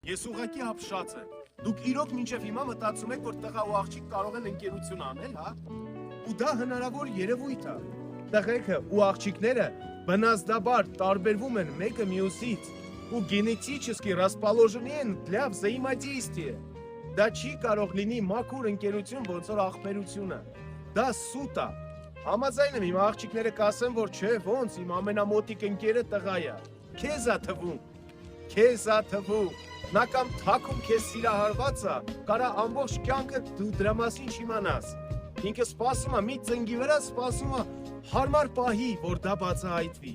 Ես ուղղակի ապշած եմ։ Դուք իրոք մինչև հիմա մտածում եք, որ տղա ու աղջիկ կարող են ընկերություն անել, հա? Ու դա հնարավոր երևույթ է։ Տղեկը ու աղջիկները բնազդաբար տարբերվում են մեկը մյուսից ու գենետически расположены են для взаимодействия։ Դա չի կարող լինի մաքուր ընկերություն, ոնց որ աղբերությունը։ Դա սուտ է։ Համաձայն եմ, իմ աղջիկները կասեն, որ չէ, ոնց իմ ամենամոտիկ ընկերը տղա է։ Քեզ է թվում։ Քեզ է թվում։ Նա կամ թաքում քեզ սիրահարված է, կարա ամբողջ կյանքը դու դրա մասին չիմանաս։ Ինքը սպասում է, մի ծնգի վրա սպասում է հարմար պահի, որ դա բացահայտվի։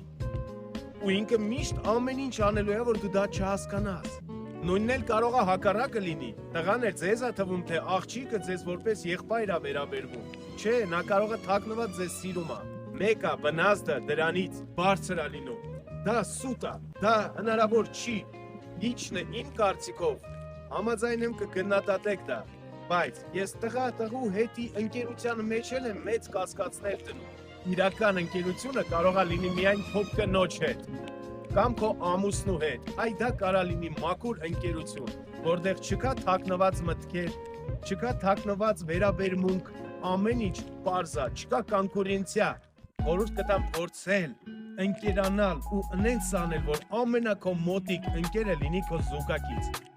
Ու ինքը միշտ ամեն ինչ անելու է, որ դու դա չհասկանաս։ Նույնն էլ կարող է հակառակը լինի։ Տղան էլ ձեզ է թվում, թե աղջիկը ձեզ որպես եղբայր է վերաբերվում։ Չէ, նա կարող է թաքնված ձեզ սիրում է։ Մեկը բնազդը դրանից բարձր է լինում։ Դա սուտ է, դա հնարավոր չի։ Իչն է իմ կարծիքով, համաձայն եմ կգնահատեք դա, բայց ես տղու հետի ընկերության մեջ եմ մեծ կասկածներ դնում։ Իրական ընկերությունը կարող է լինի միայն քո կնոջ հետ, կամ քո ամուսնու հետ, այ դա կարա լինի մաքուր ընկերություն, որտեղ չկա թաքնված մտքեր, չկա թաքնված վերաբերմունք, ամեն ինչ պարզ է, չկա կոնկուրենցիա, խորհուրդ կտամ փորձել ընկերանալ ու նենց անել, որ ամենակո մոտիկ ընկերը լինի քո զուգակից։